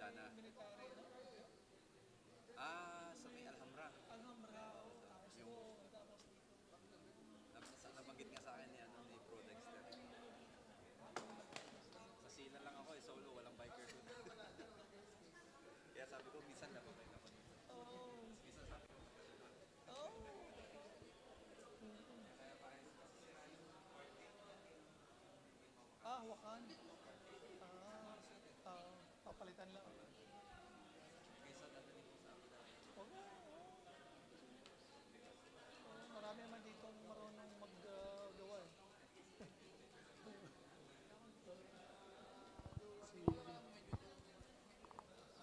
sana. Sa may Alhambra. Nabanggit nga sa akin ni Pro Dexter. Sa sila lang ako solo, walang biker doon. Kaya sabi ko, minsan napabay ako dito. Minsan sabi ko, Wakan. Papalitan lang. kaysa dadalhin ko sa akin. Marami naman dito marunong maggawa eh.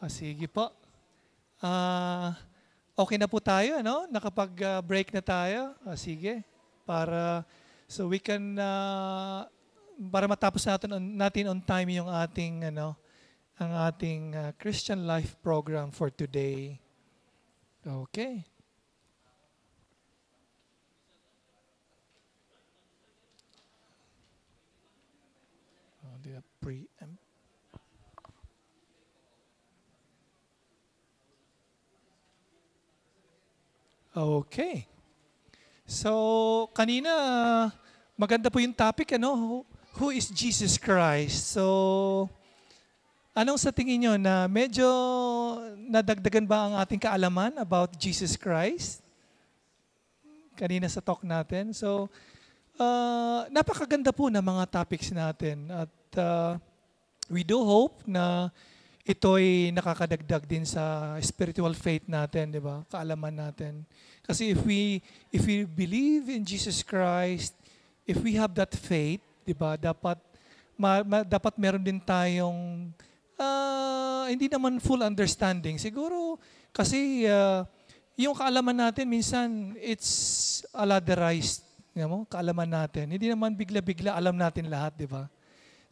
Sige po. Okay na po tayo, ano? Nakapag-break na tayo. Sige. So we can, para matapos natin on time yung ating, ang ating Christian Life program for today. Okay. Preempt. Okay. So, kanina, maganda po yung topic, ano? Who is Jesus Christ? So, anong sa tingin nyo na medyo nadagdagan ba ang ating kaalaman about Jesus Christ? Kanina sa talk natin. So, napakaganda po ng mga topics natin. At we do hope na ito'y nakakadagdag din sa spiritual faith natin, di ba? Kaalaman natin. Kasi if we believe in Jesus Christ, if we have that faith, di ba? Dapat meron din tayong hindi naman full understanding. Siguro kasi yung kaalaman natin minsan it's ladderized, kaalaman natin. Hindi naman bigla-bigla alam natin lahat, di ba?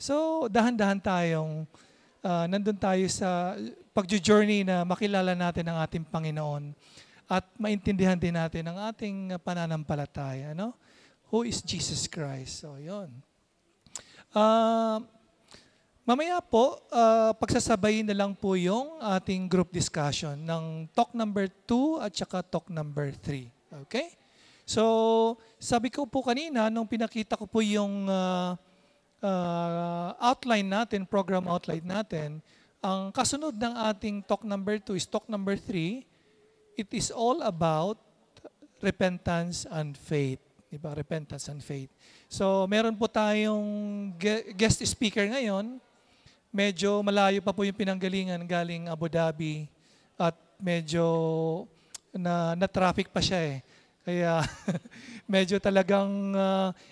So dahan-dahan tayong nandun tayo sa pag-journey na makilala natin ang ating Panginoon at maintindihan din natin ang ating pananampalataya. No? Who is Jesus Christ? So, yun. Mamaya po, pagsasabayin na lang po yung ating group discussion ng talk number 2 at saka talk number 3. Okay? So, sabi ko po kanina, nung pinakita ko po yung outline natin, program outline natin, ang kasunod ng ating talk number 2 is talk number 3. It is all about repentance and faith. Diba? Repentance and faith. So, meron po tayong guest speaker ngayon. Medyo malayo pa po yung pinanggalingan galing Abu Dhabi at medyo na-traffic pa siya eh. Kaya medyo talagang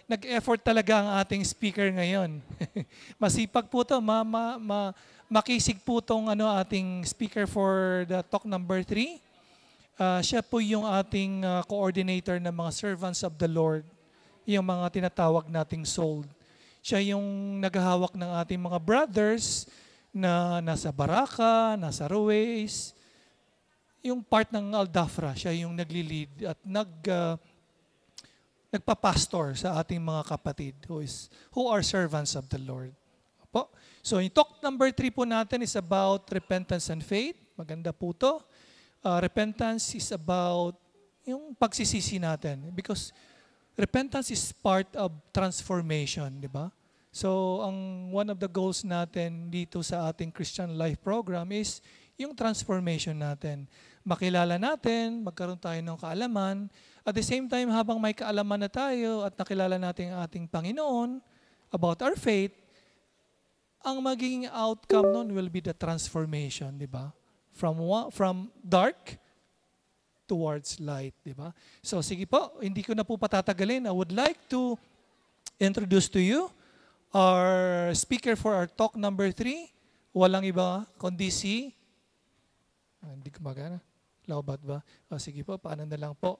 nag-effort talaga ang ating speaker ngayon. Masipag po ito, makisig po itong ating speaker for the talk number 3. Siya po yung ating coordinator ng mga servants of the Lord, yung mga tinatawag nating soul. Siya yung naghahawak ng ating mga brothers na nasa Baraka, nasa Ruways, yung part ng Al-Dafra, siya yung nagli-lead at nagpa-pastor sa ating mga kapatid who are servants of the Lord. Po. So, yung talk number 3 po natin is about repentance and faith. Maganda po ito. Repentance is about yung pagsisisi natin because repentance is part of transformation, di ba? So, one of the goals natin dito sa ating Christian Life program is yung transformation natin. Makilala natin, magkaroon tayo ng kaalaman. At the same time, habang may kaalaman na tayo at nakilala natin ang ating Panginoon about our faith, ang magiging outcome nun will be the transformation, di ba? From dark towards light, di ba? So sige po, hindi ko na po patatagalin. I would like to introduce to you our speaker for our talk number 3. Walang iba kundi si hindi gumagana. Laubat ba? Sige po, paano na lang po.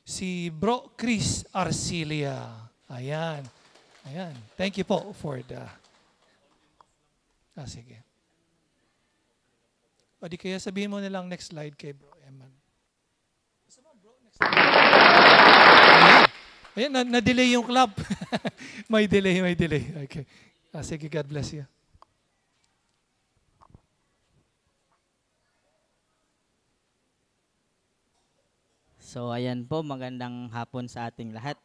Si Bro Chris Arcilia. Ayan. Ayan. Thank you po for the... sige. O di kaya sabihin mo na lang next slide kay Bro Eman. Next slide. Ayan, na-delay yung club. may delay. Okay. Sige, God bless you. So ayan po, magandang hapon sa ating lahat.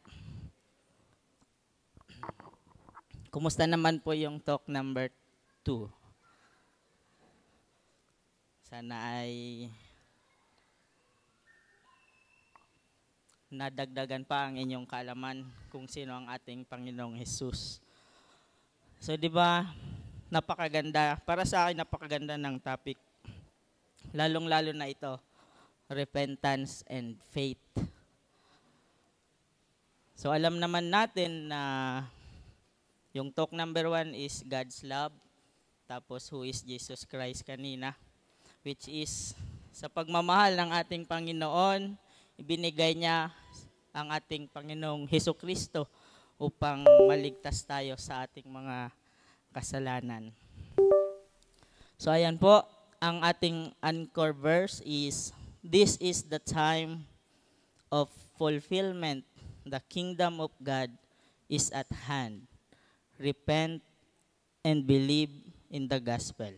Kumusta naman po yung talk number 2? Sana ay nadagdagan pa ang inyong kaalaman kung sino ang ating Panginoong Jesus. So 'di ba, napakaganda, para sa akin napakaganda ng topic. Lalong-lalo na ito, repentance and faith. So alam naman natin na yung talk number 1 is God's love, tapos who is Jesus Christ kanina, which is sa pagmamahal ng ating Panginoon, ibinigay niya ang ating Panginoong Hesukristo upang maligtas tayo sa ating mga kasalanan. So ayan po, ang ating anchor verse is, "This is the time of fulfillment. The kingdom of God is at hand. Repent and believe in the gospel."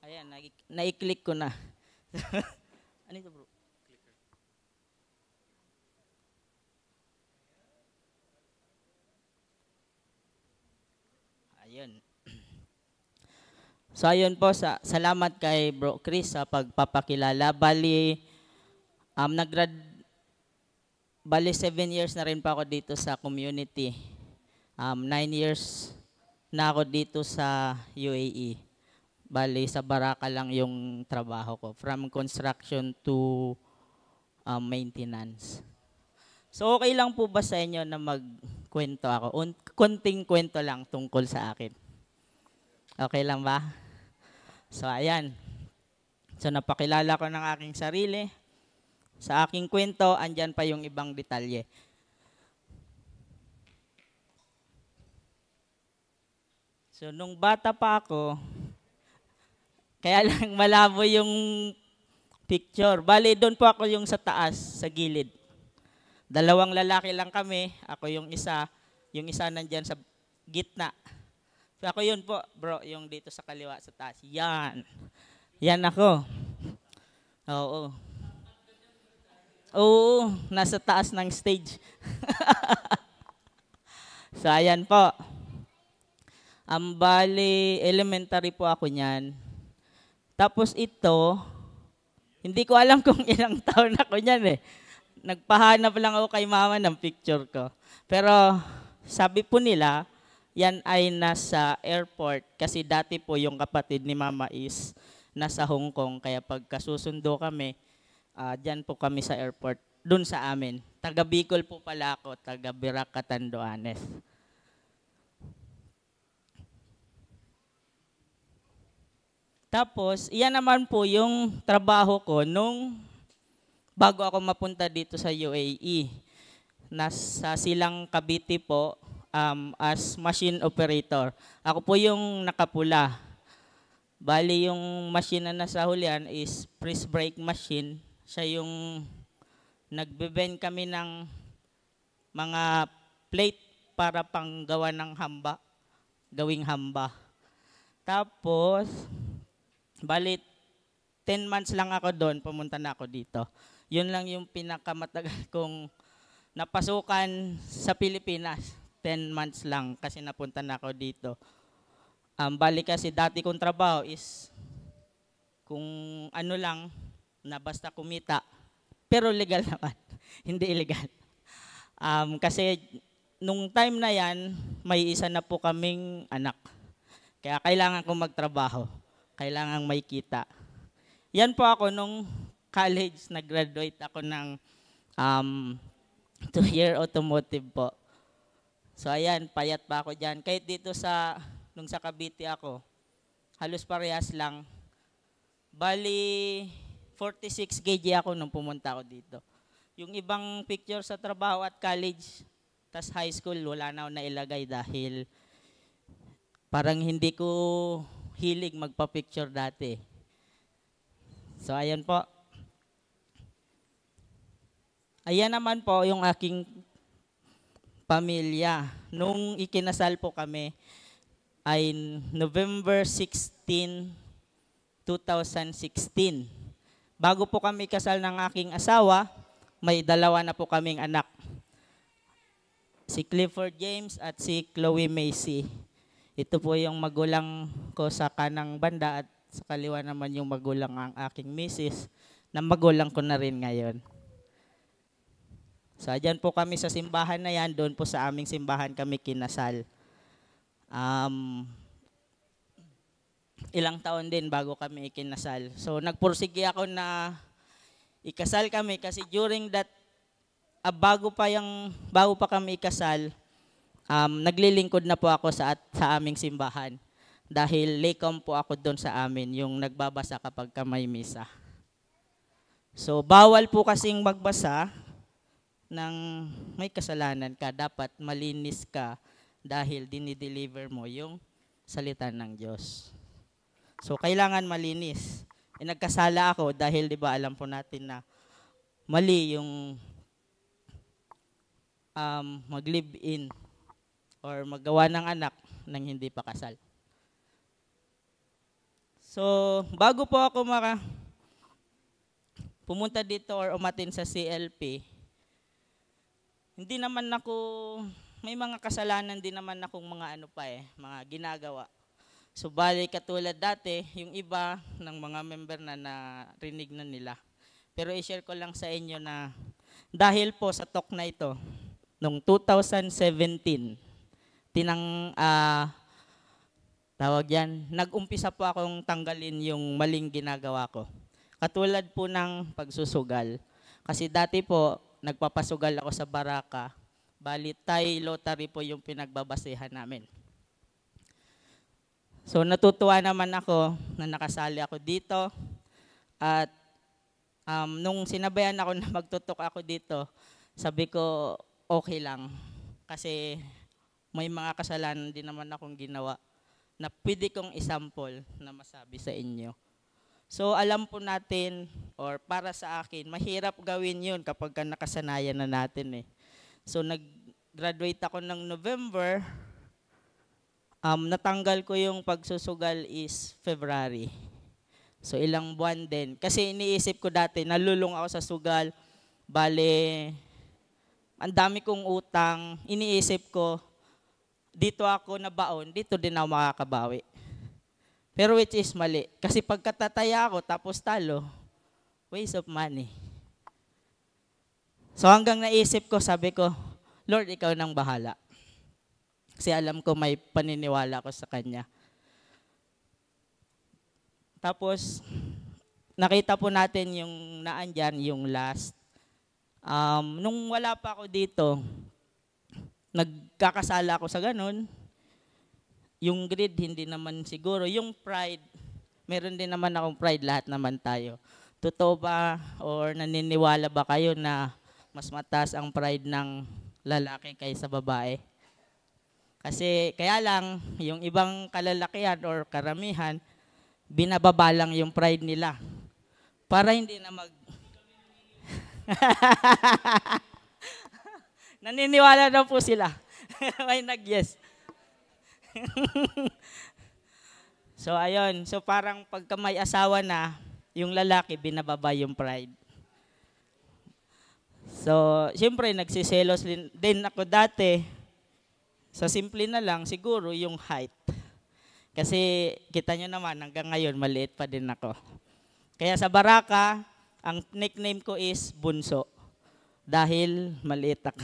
Ayan, na-click ko na. Ano ito, bro? Ayun. So ayun po, salamat kay Bro Chris sa pagpapakilala. Bali 7 years na rin pa ako dito sa community. 9 years na ako dito sa UAE. Bali sa Baraka lang yung trabaho ko, from construction to maintenance. So okay lang po ba sa inyo na magkwento ako? Konting kwento lang tungkol sa akin. Okay lang ba? So ayan. So napakilala ko ng aking sarili. Sa aking kwento, andyan pa yung ibang detalye. So nung bata pa ako, kaya lang malabo yung picture. Bali, doon po ako yung sa taas, sa gilid. 2 lalaki lang kami. Ako yung isa nandyan sa gitna. So ako yun po, bro, yung dito sa kaliwa, sa taas. Yan. Yan ako. Oo. Oo, nasa taas ng stage. So ayan po. Bali, elementary po ako niyan. Tapos ito, hindi ko alam kung ilang taon ako niyan eh. Nagpahanap lang ako kay mama ng picture ko. Pero sabi po nila, yan ay nasa airport. Kasi dati po yung kapatid ni mama is nasa Hong Kong. Kaya pagkasusundo kami, dyan po kami sa airport. Dun sa amin. Taga Bicol po pala ako, taga Birac, Catanduanes. Tapos, iyan naman po yung trabaho ko nung bago ako mapunta dito sa UAE. Nasa Silang Cavite po as machine operator. Ako po yung nakapula. Bali yung machine na nasa hulihan is press brake machine. Siya yung nagbe-bend kami ng mga plate para panggawa ng hamba, gawing hamba. Tapos, bali 10 months lang ako doon, pumunta na ako dito. Yun lang yung pinakamatagal kong napasukan sa Pilipinas. 10 months lang kasi napunta na ako dito. Bali kasi dati kong trabaho is kung ano lang, na basta kumita. Pero legal naman, hindi illegal. Kasi nung time na yan, may isa na po kaming anak. Kaya kailangan kong magtrabaho. Kailangan may kita. Yan po ako nung college, nag-graduate ako ng 2-year automotive po. So ayan, payat pa ako dyan. Kahit dito nung sa Cavite ako, halos parehas lang. Bali, 46 kg ako nung pumunta ako dito. Yung ibang picture sa trabaho at college, tas high school, wala na ako nailagay dahil parang hindi ko hilig magpa-picture dati. So, ayan po. Ayan naman po yung aking pamilya. Nung ikinasal po kami ay November 16, 2016. Bago po kami kasal ng aking asawa, may dalawa na po kaming anak. Si Clifford James at si Chloe Macy. Ito po yung magulang ko sa kanang banda at sa kaliwa naman yung magulang ang aking misis na magulang ko na rin ngayon. So, dyan po kami sa simbahan na yan. Doon po sa aming simbahan kami kinasal. Ilang taon din bago kami ikinasal. So, nagpursige ako na ikasal kami kasi during that, bago pa kami ikasal, naglilingkod na po ako sa aming simbahan. Dahil laicom po ako doon sa amin, yung nagbabasa kapag may misa. So, bawal po kasing magbasa ng may kasalanan ka. Dapat malinis ka dahil dinideliver mo yung salita ng Diyos. So, kailangan malinis. Nagkasala ako dahil, di ba, alam po natin na mali yung mag-live-in or maggawa ng anak nang hindi pa kasal. So, bago po ako pumunta dito or umatin sa CLP, hindi naman ako, may mga kasalanan din naman akong mga mga ginagawa. So, bali katulad dati, yung iba ng mga member na narinig na nila. Pero i-share ko lang sa inyo na dahil po sa talk na ito, noong 2017, nag-umpisa po akong tanggalin yung maling ginagawa ko. Katulad po ng pagsusugal. Kasi dati po, nagpapasugal ako sa baraka. Bali, Thai lottery po yung pinagbabasehan namin. So, natutuwa naman ako na nakasali ako dito. At nung sinabayan ako na magtutok ako dito, sabi ko, okay lang. Kasi may mga kasalanan din naman akong ginawa na pwede kong isample na masabi sa inyo. So, alam po natin, or para sa akin, mahirap gawin yun kapag nakasanayan na natin eh. So, nag-graduate ako ng November. Natanggal ko yung pagsusugal is February. So, ilang buwan din. Kasi iniisip ko dati, nalulung ako sa sugal, bale, ang dami kong utang, iniisip ko, dito ako nabaon, dito din ako makakabawi. Pero which is mali. Kasi pagkatataya ako, tapos talo, waste of money. So hanggang naisip ko, sabi ko, Lord, ikaw nang bahala. Kasi alam ko may paniniwala ko sa Kanya. Tapos, nakita po natin yung naandyan, yung last. Nung wala pa ako dito, nagkakasala ako sa ganun. Yung greed, hindi naman siguro. Yung pride, meron din naman akong pride, lahat naman tayo. Totoo ba or naniniwala ba kayo na mas mataas ang pride ng lalaki kaysa babae? Kasi kaya lang, yung ibang kalalakihan or karamihan, binababa lang yung pride nila. Para hindi na naniniwala daw po sila. May nag-yes. So, ayun. So, parang pagka may asawa na, yung lalaki, binababa yung pride. So, siyempre, nagsiselos din ako dati. Sa simple na lang, siguro yung height. Kasi, kita nyo naman, hanggang ngayon, maliit pa din ako. Kaya sa baraka, ang nickname ko is Bunso. Dahil maliit ako.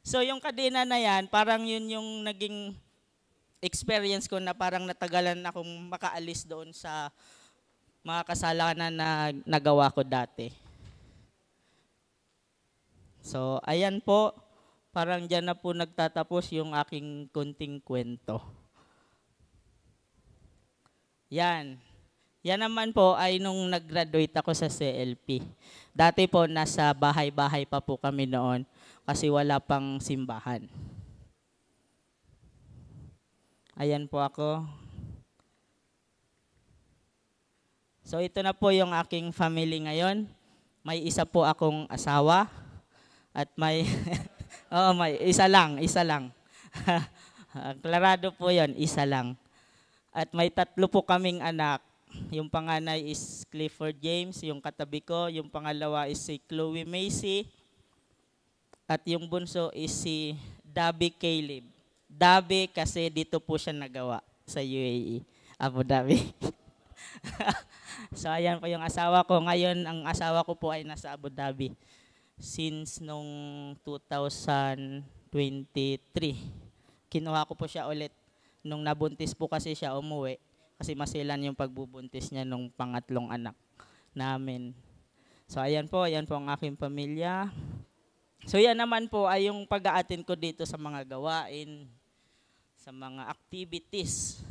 So, yung kadena na yan, parang yun yung naging experience ko na parang natagalan akong makaalis doon sa mga kasalanan na nagawa ko dati. So, ayan po. Parang dyan na po nagtatapos yung aking kunting kwento. Yan. Yan naman po ay nung nag-graduate ako sa CLP. Dati po, nasa bahay-bahay pa po kami noon kasi wala pang simbahan. Ayan po ako. So ito na po yung aking family ngayon. may isa po akong asawa at may oo, may isa lang. Klarado po 'yon, isa lang. At may 3 po kaming anak. Yung panganay is Clifford James, yung katabi ko, yung pangalawa is si Chloe Macy, at yung bunso is si Dabi Caleb. Dabi kasi dito po siya nagawa sa UAE, Abu Dhabi. So ayan po yung asawa ko. Ngayon, ang asawa ko po ay nasa Abu Dhabi since nung 2023. Kinuha ko po siya ulit. Nung nabuntis po kasi siya, umuwi. Kasi masilan yung pagbubuntis niya nung pangatlong anak namin. So ayan po ang aking pamilya. So yan naman po ay yung pag-a-attend ko dito sa mga gawain, sa mga activities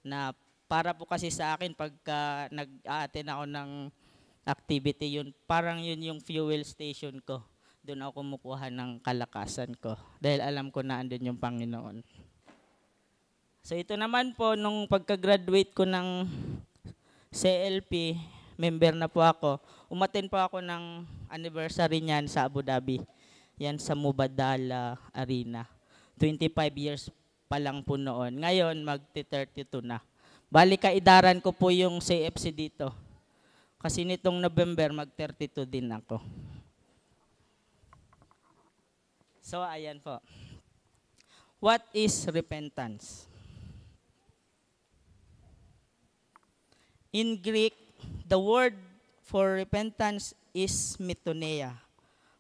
na para po kasi sa akin pagka nag-a-attend ako ng activity, yun parang yun yung fuel station ko. Doon ako kumukuha ng kalakasan ko dahil alam ko na andun yung Panginoon. So ito naman po, nung pagka-graduate ko ng CLP, member na po ako, umattend po ako ng anniversary niyan sa Abu Dhabi. Yan sa Mubadala Arena. 25 years pa lang po noon. Ngayon, magti-32 na. Bali, kaidaran ko po yung CFC dito. Kasi nitong November, mag-32 din ako. So, ayan po. What is repentance? In Greek, the word for repentance is metanoia,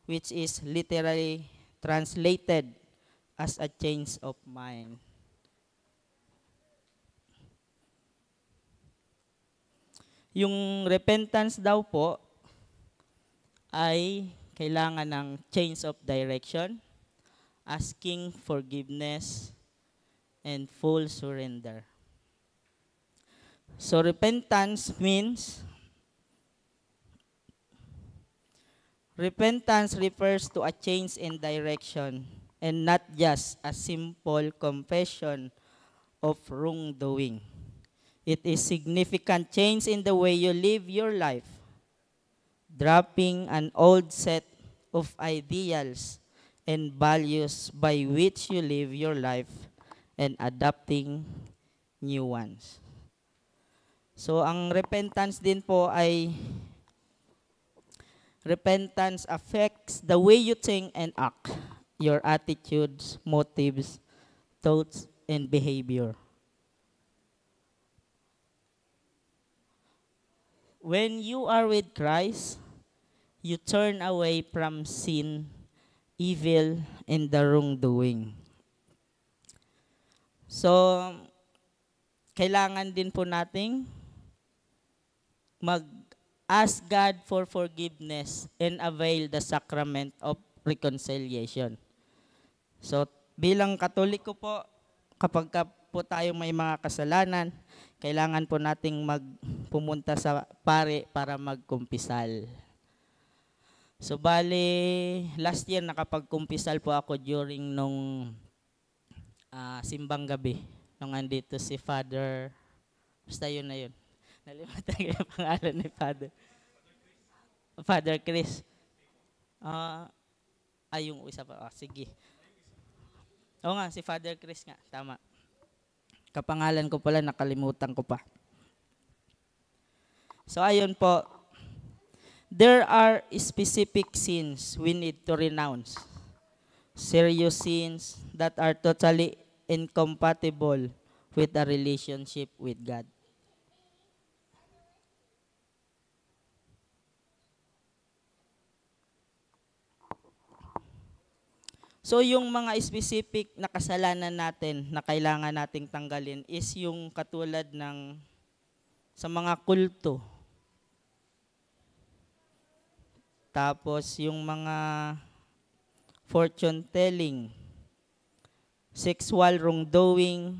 which is literally translated as a change of mind. Yung repentance daw po ay kailangan ng change of direction, asking forgiveness, and full surrender. So repentance refers to a change in direction and not just a simple confession of wrongdoing. It is significant change in the way you live your life, dropping an old set of ideals and values by which you live your life and adopting new ones. So, ang repentance din po ay, repentance affects the way you think and act, your attitudes, motives, thoughts, and behavior. When you are with Christ, you turn away from sin, evil, and the wrongdoing. So, kailangan din po nating mag-ask God for forgiveness and avail the sacrament of reconciliation. So, bilang Katoliko po, kapag po tayo may mga kasalanan, kailangan po nating pumunta sa pare para magkumpisal. So, bali, last year nakapagkumpisal po ako during nung simbang gabi. Nung andito si Father, basta yun na yun. Nalimutan ko yung pangalan ni Father. Father Chris. Yung isa pa. Sige. Oo nga, si Father Chris nga. Tama. Kapangalan ko pala, nakalimutan ko pa. So, ayun po. There are specific sins we need to renounce. Serious sins that are totally incompatible with a relationship with God. So yung mga specific na kasalanan natin na kailangan nating tanggalin is yung katulad ng sa mga kulto. Tapos yung mga fortune telling, sexual wrongdoing,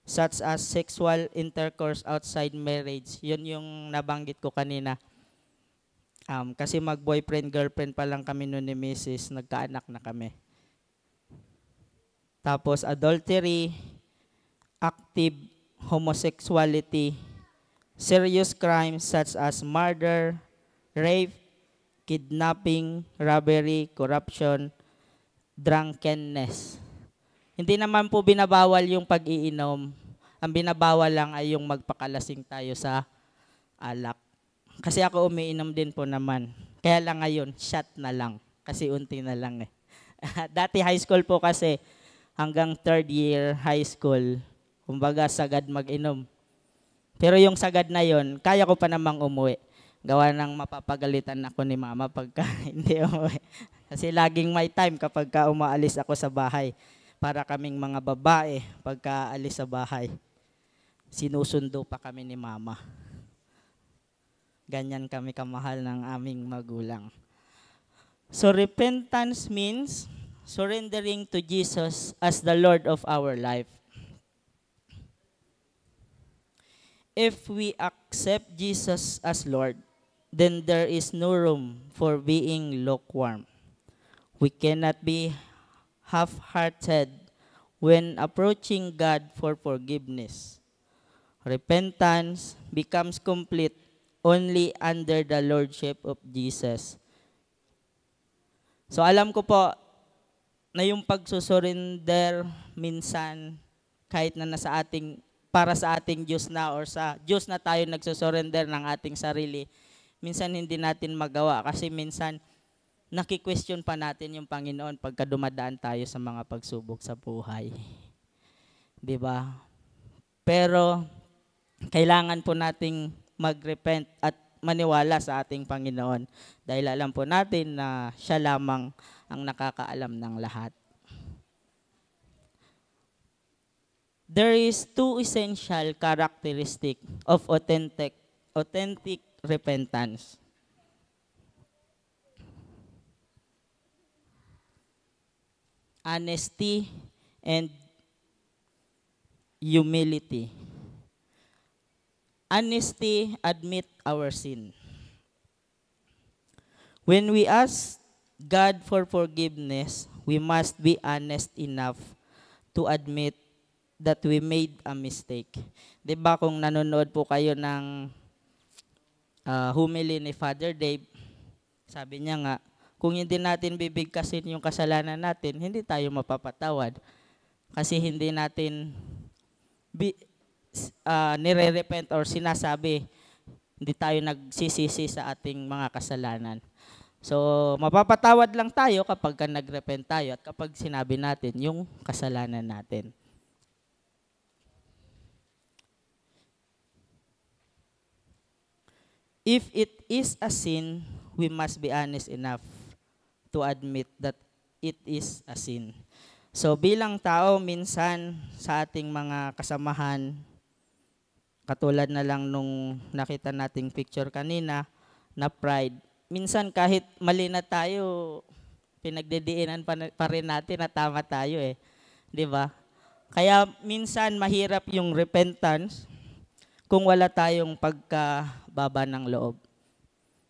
such as sexual intercourse outside marriage. Yun yung nabanggit ko kanina. Kasi mag-boyfriend-girlfriend pa lang kami noon ni Mrs., nagkaanak na kami. Tapos adultery, active homosexuality, serious crimes such as murder, rape, kidnapping, robbery, corruption, drunkenness. Hindi naman po binabawal yung pag-iinom. Ang binabawal lang ay yung magpakalasing tayo sa alak. Kasi ako umiinom din po naman. Kaya lang ngayon, shot na lang. Kasi unti na lang eh. Dati high school po kasi, hanggang third year high school, kumbaga sagad mag-inom. Pero yung sagad na yon, kaya ko pa namang umuwi. Gawa ng mapapagalitan ako ni mama pagka hindi umuwi. Kasi laging may time kapag umaalis ako sa bahay. Para kaming mga babae, pagka alis sa bahay, sinusundo pa kami ni mama. Ganyan kami kamahal ng aming magulang. So repentance means surrendering to Jesus as the Lord of our life. If we accept Jesus as Lord, then there is no room for being lukewarm. We cannot be half-hearted when approaching God for forgiveness. Repentance becomes complete only under the Lordship of Jesus. So alam ko po na yung pagsusurrender minsan kahit na nasa ating para sa ating Diyos na or sa Diyos na tayo nagsusurrender ng ating sarili, minsan hindi natin magawa kasi minsan naki-question pa natin yung Panginoon pagka dumadaan tayo sa mga pagsubok sa buhay. 'Di ba? Pero kailangan po nating mag-repent at maniwala sa ating Panginoon dahil alam po natin na siya lamang ang nakakaalam ng lahat. There is two essential characteristic of authentic repentance. Honesty and humility. Honesty, admit our sin. When we ask God for forgiveness, we must be honest enough to admit that we made a mistake. Diba kung nanonood po kayo ng homily ni Father Dave, sabi niya nga, kung hindi natin bibigkasin yung kasalanan natin, hindi tayo mapapatawad. Kasi hindi natin nire-repent or sinasabi, hindi tayo nagsisisi sa ating mga kasalanan. So, mapapatawad lang tayo kapag nag-repent tayo at kapag sinabi natin yung kasalanan natin. If it is a sin, we must be honest enough to admit that it is a sin. So, bilang tao, minsan sa ating mga kasamahan, katulad na lang nung nakita nating picture kanina na pride. Minsan kahit mali na tayo, pinagdidiinan pa rin natin na tama tayo eh. 'Di ba? Kaya minsan mahirap yung repentance kung wala tayong pagkababa ng loob,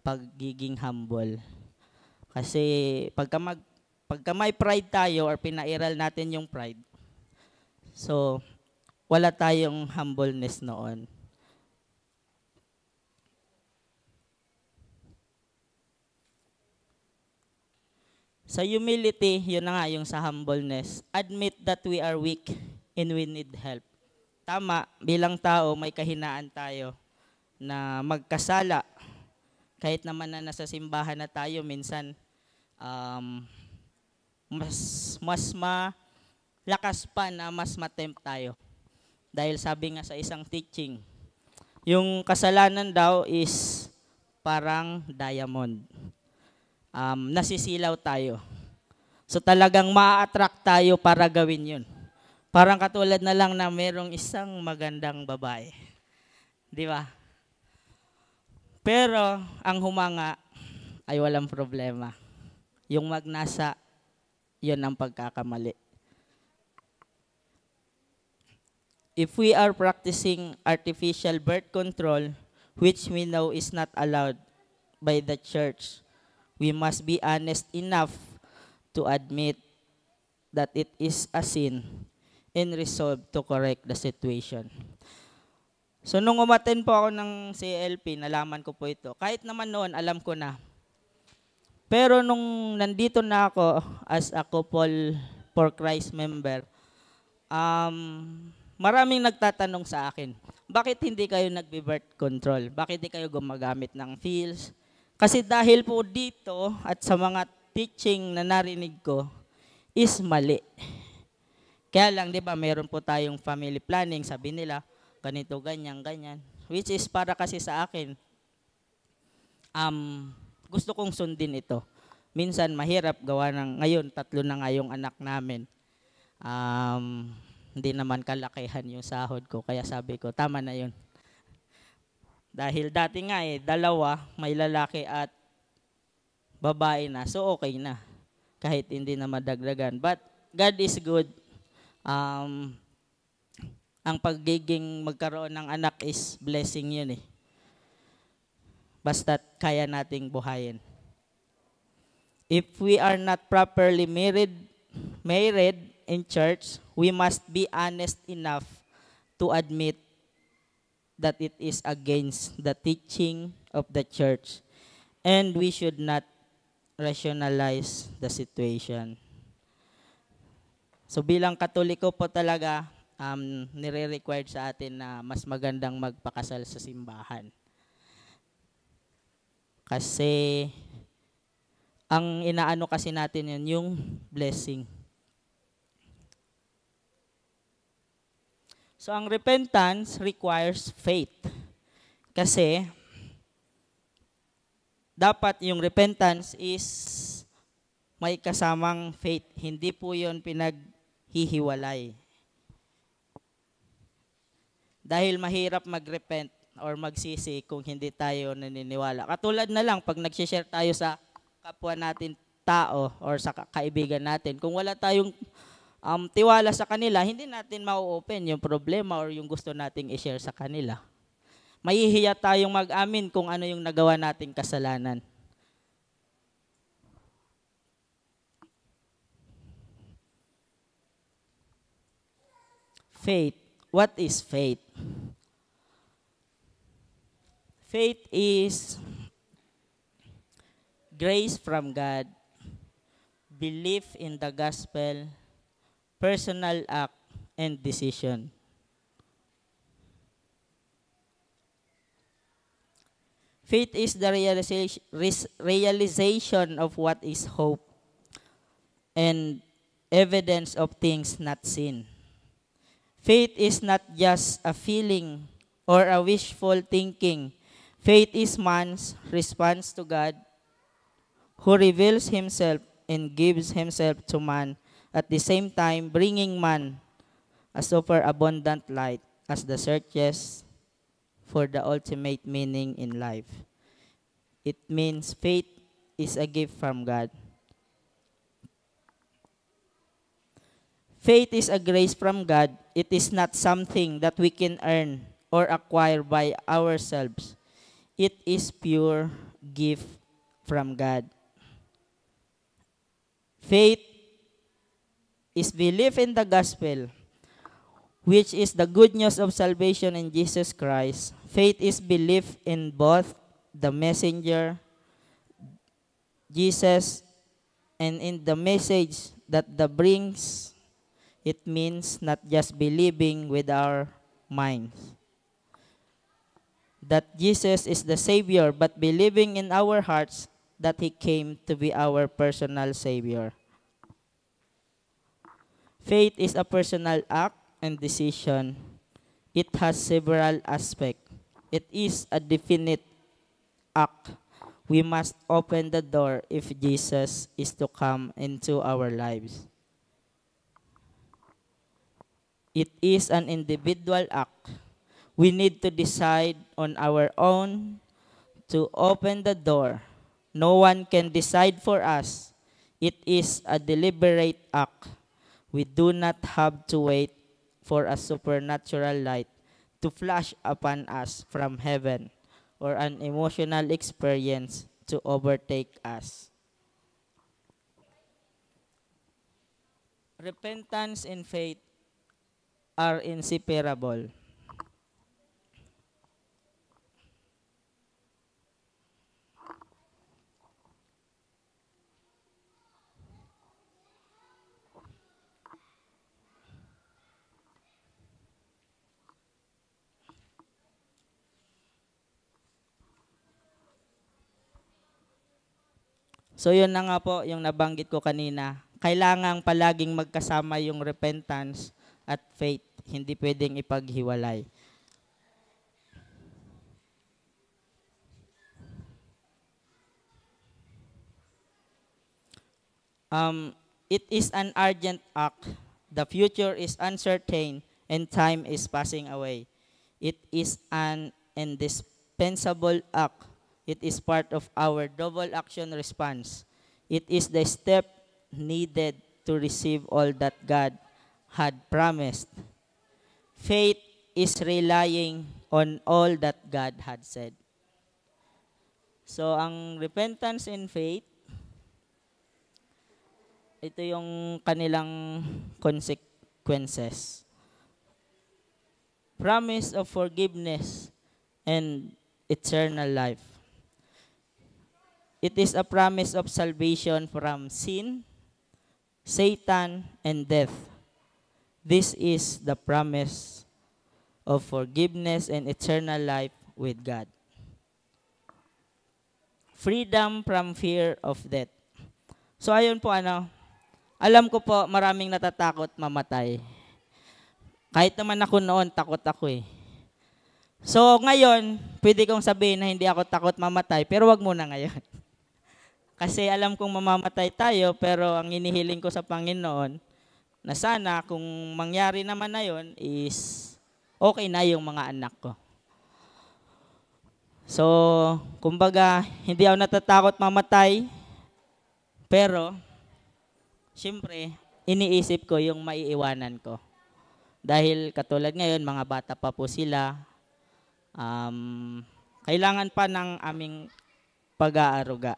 pagiging humble. Kasi pagka may pride tayo or pinairal natin yung pride, so wala tayong humbleness noon. Sa humility, yun na nga yung sa humbleness. Admit that we are weak and we need help. Tama, bilang tao, may kahinaan tayo na magkasala. Kahit naman na nasa simbahan na tayo, minsan mas malakas pa na mas matempt tayo. Dahil sabi nga sa isang teaching, yung kasalanan daw is parang diamond. Nasisilaw tayo. So talagang ma-attract tayo para gawin yun. Parang katulad na lang na merong isang magandang babae. Di ba? Pero ang humanga ay walang problema. Yung magnasa, yun ang pagkakamali. If we are practicing artificial birth control, which we know is not allowed by the church, we must be honest enough to admit that it is a sin and resolve to correct the situation. So nung umattend po ako ng CLP, nalaman ko po ito. Kahit naman noon, alam ko na. Pero nung nandito na ako as a couple for Christ member, maraming nagtatanong sa akin, bakit hindi kayo nagbe-birth control? Bakit hindi kayo gumagamit ng pills? Kasi dahil po dito at sa mga teaching na narinig ko is mali. Kaya lang, di ba, meron po tayong family planning, sabi nila, ganito, ganyan, ganyan. Which is para kasi sa akin, gusto kong sundin ito. Minsan mahirap gawa ng, ngayon, 3 na nga yung anak namin. Hindi naman kalakihan yung sahod ko, kaya sabi ko, tama na yun. Dahil dati nga 2, may lalaki at babae na, so okay na. Kahit hindi na madagdagan. But God is good. Ang pagiging magkaroon ng anak is blessing yun eh. Basta't kaya nating buhayin. If we are not properly married in church, we must be honest enough to admit that it is against the teaching of the church. And we should not rationalize the situation. So bilang Katoliko po talaga, nire-required sa atin na mas magandang magpakasal sa simbahan. Kasi ang inaano kasi natin yun, yung blessing. So ang repentance requires faith. Kasi dapat yung repentance is may kasamang faith. Hindi po yun pinaghihiwalay. Dahil mahirap mag-repent or magsisi kung hindi tayo naniniwala. Katulad na lang pag nag-share tayo sa kapwa natin tao or sa kaibigan natin. Kung wala tayong tiwala sa kanila, hindi natin ma-open yung problema or yung gusto nating i-share sa kanila. Mahihiya tayong mag-amin kung ano yung nagawa nating kasalanan. Faith. What is faith? Faith is grace from God, belief in the gospel, personal act, and decision. Faith is the realization of what is hope and evidence of things not seen. Faith is not just a feeling or a wishful thinking. Faith is man's response to God, who reveals himself and gives himself to man, at the same time bringing man a superabundant light as the searches for the ultimate meaning in life. It means faith is a gift from God. Faith is a grace from God. It is not something that we can earn or acquire by ourselves. It is pure gift from God. Faith is belief in the gospel, which is the good news of salvation in Jesus Christ. Faith is belief in both the messenger, Jesus, and in the message that brings. It means not just believing with our minds that Jesus is the Savior, but believing in our hearts that He came to be our personal Savior. Faith is a personal act and decision. It has several aspects. It is a definite act. We must open the door if Jesus is to come into our lives. It is an individual act. We need to decide on our own to open the door. No one can decide for us. It is a deliberate act. We do not have to wait for a supernatural light to flash upon us from heaven or an emotional experience to overtake us. Repentance and faith are inseparable. So yun na nga po yung nabanggit ko kanina. Kailangang palaging magkasama yung repentance at faith. Hindi pwedeng ipaghiwalay. It is an urgent act. The future is uncertain and time is passing away. It is an indispensable act. It is part of our double action response. It is the step needed to receive all that God had promised. Faith is relying on all that God had said. So, ang repentance and faith, ito yung kanilang consequences. Promise of forgiveness and eternal life. It is a promise of salvation from sin, Satan, and death. This is the promise of forgiveness and eternal life with God. Freedom from fear of death. So ayun po alam ko po maraming natatakot mamatay. Kahit naman ako noon, takot ako eh. So ngayon, pwede kong sabihin na hindi ako takot mamatay, pero wag muna ngayon. Kasi alam kong mamamatay tayo, pero ang inihiling ko sa Panginoon, na sana kung mangyari naman na yun, is okay na yung mga anak ko. So, kumbaga, hindi ako natatakot mamatay, pero, siyempre, iniisip ko yung maiiwanan ko. Dahil katulad ngayon, mga bata pa po sila, kailangan pa ng aming pag-aaruga.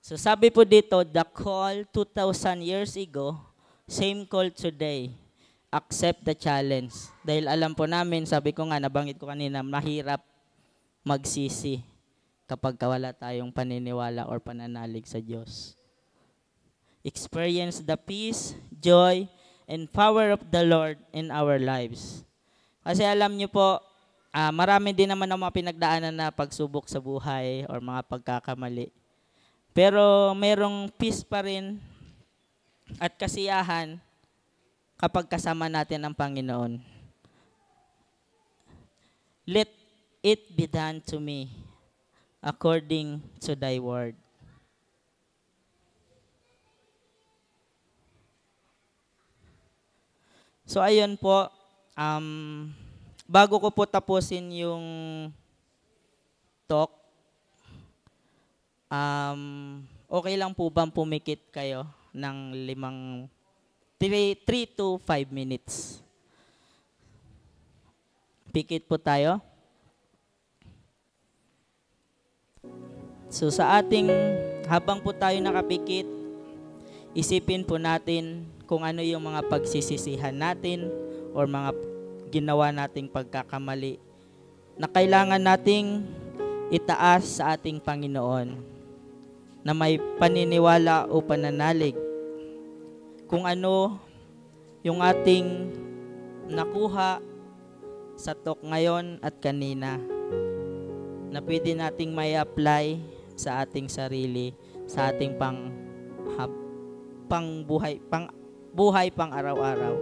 So sabi po dito, the call 2,000 years ago, same call today. Accept the challenge. Dahil alam po namin, sabi ko nga, nabanggit ko kanina, mahirap magsisi kapag wala tayong paniniwala or pananalig sa Diyos. Experience the peace, joy, and power of the Lord in our lives. Kasi alam niyo po, marami din naman ang mga pinagdaanan na pagsubok sa buhay or mga pagkakamali. Pero merong peace pa rin at kasiyahan kapag kasama natin ang Panginoon. Let it be done to me according to thy word. So ayun po, bago ko po tapusin yung talk, okay lang po bang pumikit kayo ng 3 to 5 minutes? Pikit po tayo. So sa habang po tayo nakapikit, isipin po natin kung ano yung mga pagsisisihan natin or mga ginawa nating pagkakamali na kailangan nating itaas sa ating Panginoon na may paniniwala o pananalig kung ano yung ating nakuha sa talk ngayon at kanina na pwede nating may apply sa ating sarili, sa ating buhay pang araw-araw.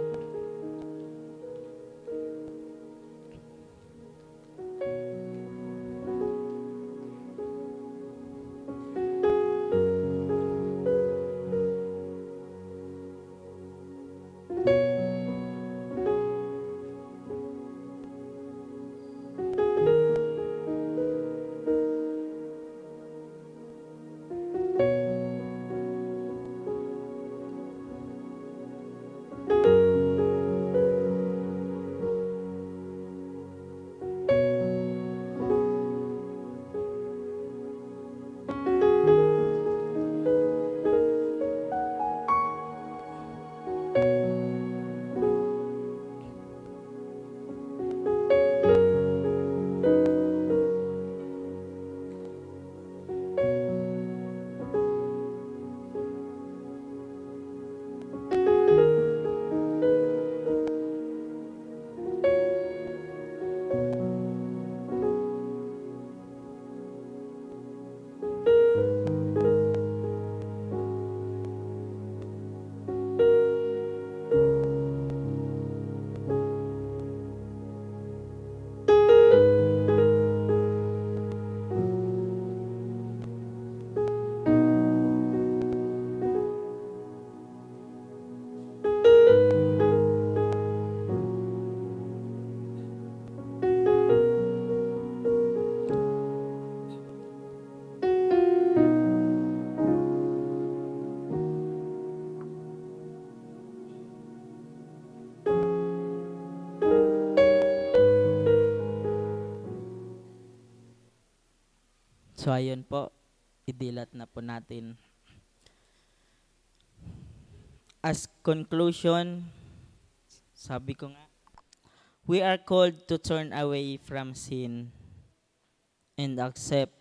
So ayun po, idilat na po natin. As conclusion, sabi ko nga, we are called to turn away from sin and accept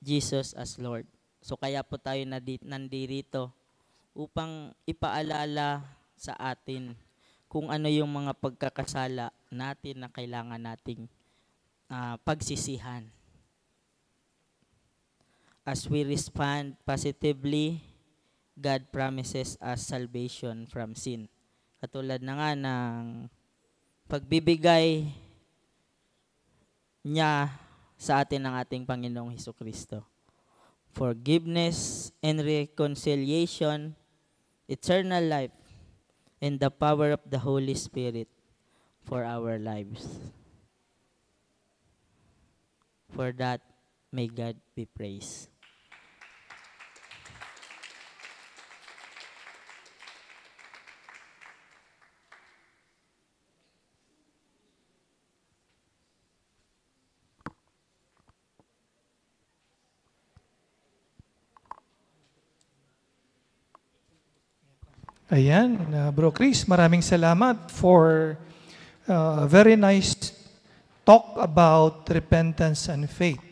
Jesus as Lord. So kaya po tayo nandito upang ipaalala sa atin kung ano yung mga pagkakasala natin na kailangan nating pagsisihan. As we respond positively, God promises us salvation from sin. Katulad na nga ng pagbibigay niya sa atin ng ating Panginoong Hesukristo. Forgiveness and reconciliation, eternal life, and the power of the Holy Spirit for our lives. For that, may God be praised. Ayan, Bro Chris, maraming salamat for a very nice talk about repentance and faith.